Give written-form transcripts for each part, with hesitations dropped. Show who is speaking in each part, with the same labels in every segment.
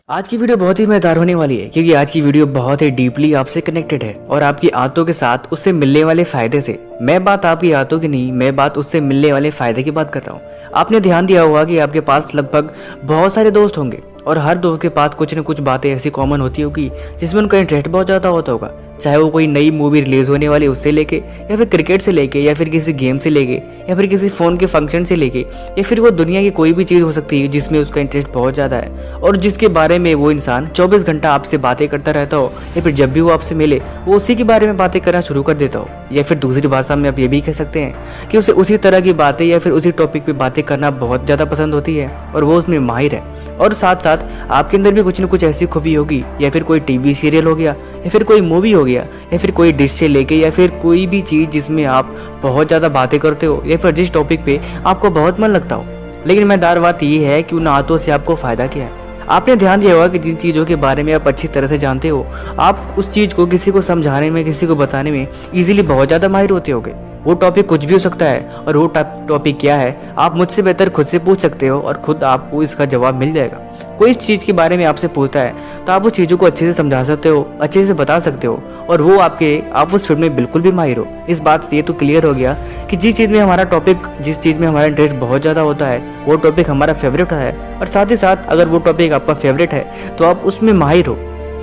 Speaker 1: आज की वीडियो बहुत ही मजेदार होने वाली है क्योंकि आज की वीडियो बहुत ही डीपली आपसे कनेक्टेड है और आपकी आदतों के साथ उससे मिलने वाले फायदे से। मैं बात आपकी आदतों की नहीं, मैं बात उससे मिलने वाले फायदे की बात कर रहा हूँ। आपने ध्यान दिया होगा कि आपके पास लगभग बहुत सारे दोस्त होंगे और हर दोस्त के पास कुछ न कुछ बातें ऐसी कॉमन होती होगी जिसमें उनका इंटरेस्ट बहुत ज़्यादा होता होगा। चाहे वो कोई नई मूवी रिलीज होने वाली उससे लेके, या फिर क्रिकेट से लेके, या फिर किसी गेम से लेके, या फिर किसी फ़ोन के फंक्शन से लेके, या फिर वो दुनिया की कोई भी चीज़ हो सकती है जिसमें उसका इंटरेस्ट बहुत ज़्यादा है और जिसके बारे में वो इंसान 24 घंटा आपसे बातें करता रहता हो, या फिर जब भी वो आपसे मिले वो उसी के बारे में बातें करना शुरू कर देता हो। या फिर दूसरी भाषा में आप ये भी कह सकते हैं कि उसे उसी तरह की बातें या फिर उसी टॉपिक पे बातें करना बहुत ज़्यादा पसंद होती है और वो उसमें माहिर है। और साथ साथ आपके अंदर भी कुछ न कुछ ऐसी खूबी होगी, या फिर कोई टीवी सीरियल हो गया, या फिर कोई मूवी हो गया, या फिर कोई डिश से लेके, या फिर कोई भी चीज़ जिसमें आप बहुत ज़्यादा बातें करते हो, या फिर जिस टॉपिक पे आपको बहुत मन लगता हो। लेकिन मजेदार बात ये है कि उन आदतों से आपको फ़ायदा क्या है। आपने ध्यान दिया होगा कि जिन चीज़ों के बारे में आप अच्छी तरह से जानते हो, आप उस चीज़ को किसी को समझाने में, किसी को बताने में ईजिली बहुत ज़्यादा माहिर होते होगे। वो टॉपिक कुछ भी हो सकता है और वो टॉपिक क्या है आप मुझसे बेहतर खुद से पूछ सकते हो और खुद आपको इसका जवाब मिल जाएगा। कोई चीज़ के बारे में आपसे पूछता है तो आप उस चीज़ों को अच्छे से समझा सकते हो, अच्छे से बता सकते हो और वो आप उस फील्ड में बिल्कुल भी माहिर हो। इस बात से ये तो क्लियर हो गया कि जिस चीज़ में हमारा टॉपिक, जिस चीज़ में हमारा इंटरेस्ट बहुत ज़्यादा होता है वो टॉपिक हमारा फेवरेट है, और साथ ही साथ अगर वो टॉपिक आपका फेवरेट है तो आप उसमें माहिर हो।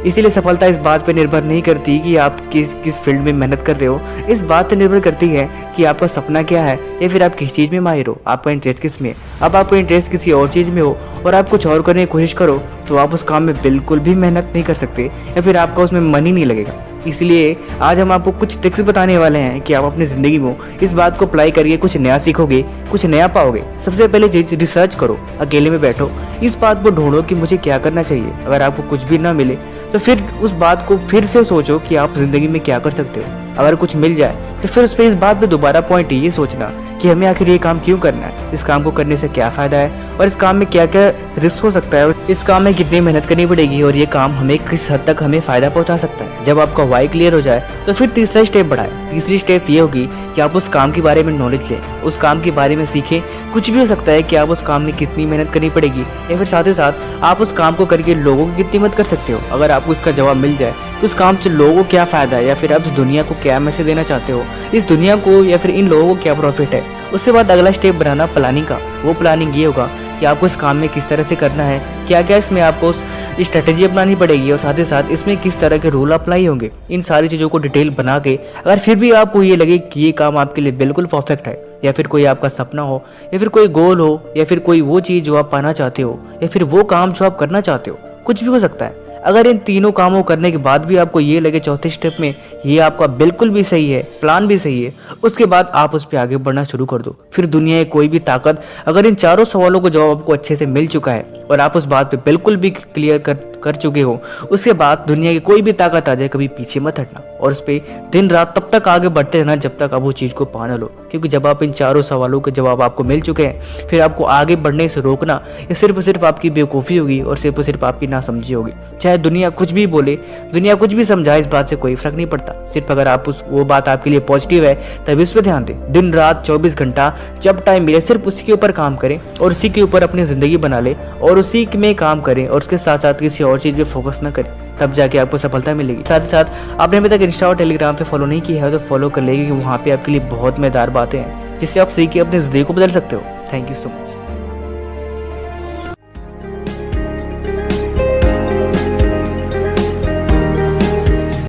Speaker 1: इसीलिए सफलता इस बात पर निर्भर नहीं करती कि आप किस फील्ड में मेहनत कर रहे हो, इस बात से निर्भर करती है कि आपका सपना क्या है या फिर आप किस चीज़ में माहिर हो, आपका इंटरेस्ट किस में। अब आपका इंटरेस्ट किसी और चीज़ में हो और आप कुछ और करने की कोशिश करो तो आप उस काम में बिल्कुल भी मेहनत नहीं कर सकते या फिर आपका उसमें मन ही नहीं लगेगा। इसलिए आज हम आपको कुछ ट्रिक्स बताने वाले हैं कि आप अपनी ज़िंदगी में इस बात को अप्लाई करिए, कुछ नया सीखोगे, कुछ नया पाओगे। सबसे पहले चीज़ रिसर्च करो, अकेले में बैठो, इस बात को ढूंढो कि मुझे क्या करना चाहिए। अगर आपको कुछ भी ना मिले तो फिर उस बात को फिर से सोचो कि आप ज़िंदगी में क्या कर सकते हो। अगर कुछ मिल जाए तो फिर उस पर इस बात पे दोबारा पॉइंट ये सोचना कि हमें आखिर ये काम क्यों करना है, इस काम को करने से क्या फ़ायदा है और इस काम में क्या क्या रिस्क हो सकता है और इस काम में कितनी मेहनत करनी पड़ेगी और ये काम हमें किस हद तक हमें फ़ायदा पहुंचा सकता है। जब आपका वाई क्लियर हो जाए तो फिर तीसरा स्टेप बढ़ाएं। तीसरी स्टेप ये होगी कि आप उस काम के बारे में नॉलेज लें, उस काम के बारे में सीखें। कुछ भी हो सकता है कि आप उस काम में कितनी मेहनत करनी पड़ेगी या फिर साथ ही साथ आप उस काम को करके लोगों की कितनी मदद कर सकते हो। अगर आपको इसका जवाब मिल जाए तो उस काम से लोगों को क्या फ़ायदा है या फिर आप इस दुनिया को क्या मैसेज देना चाहते हो, इस दुनिया को या फिर इन लोगों को क्या प्रॉफिट है। उसके बाद अगला स्टेप बनाना प्लानिंग का। वो प्लानिंग ये होगा कि आपको इस काम में किस तरह से करना है, क्या क्या इसमें आपको स्ट्रेटेजी अपनानी पड़ेगी और साथ ही साथ इसमें किस तरह के रूल अप्लाई होंगे। इन सारी चीज़ों को डिटेल बना के अगर फिर भी आपको ये लगे कि ये काम आपके लिए बिल्कुल परफेक्ट है या फिर कोई आपका सपना हो या फिर कोई गोल हो या फिर कोई वो चीज़ जो आप पाना चाहते हो या फिर वो काम जो आप करना चाहते हो, कुछ भी हो सकता है। अगर इन तीनों कामों करने के बाद भी आपको ये लगे चौथे स्टेप में ये आपका बिल्कुल भी सही है, प्लान भी सही है, उसके बाद आप उस पर आगे बढ़ना शुरू कर दो। फिर दुनिया की कोई भी ताकत, अगर इन चारों सवालों को जवाब आपको अच्छे से मिल चुका है और आप उस बात पे बिल्कुल भी क्लियर कर चुके हो, उसके बाद दुनिया की कोई भी ताकत आ जाए कभी पीछे मत हटना और उस पर दिन रात तब तक आगे बढ़ते रहना जब तक आप वो चीज़ को पा ना लो। क्योंकि जब आप इन चारों सवालों के जवाब आपको मिल चुके हैं फिर आपको आगे बढ़ने से रोकना ये सिर्फ आपकी बेवकूफ़ी होगी और सिर्फ आपकी नासमझी होगी। चाहे दुनिया कुछ भी बोले, दुनिया कुछ भी समझाए, इस बात से कोई फर्क नहीं पड़ता। सिर्फ अगर आप वो बात आपके लिए पॉजिटिव है तभी उस पर ध्यान दें। दिन रात 24 घंटा जब टाइम मिले सिर्फ उसी के ऊपर काम करें और उसी के ऊपर अपनी ज़िंदगी बना लें और उसी में काम करें और उसके साथ साथ किसी और चीज़ पे फोकस ना करें, तब जाके आपको सफलता मिलेगी। साथ ही साथ आपने अभी तक इंस्टा और टेलीग्राम पे फॉलो नहीं किया है तो फॉलो कर लेंगे क्योंकि वहाँ पे आपके लिए बहुत मजेदार बातें हैं जिससे आप सीख के अपनी ज़िंदगी को बदल सकते हो। Thank you so much.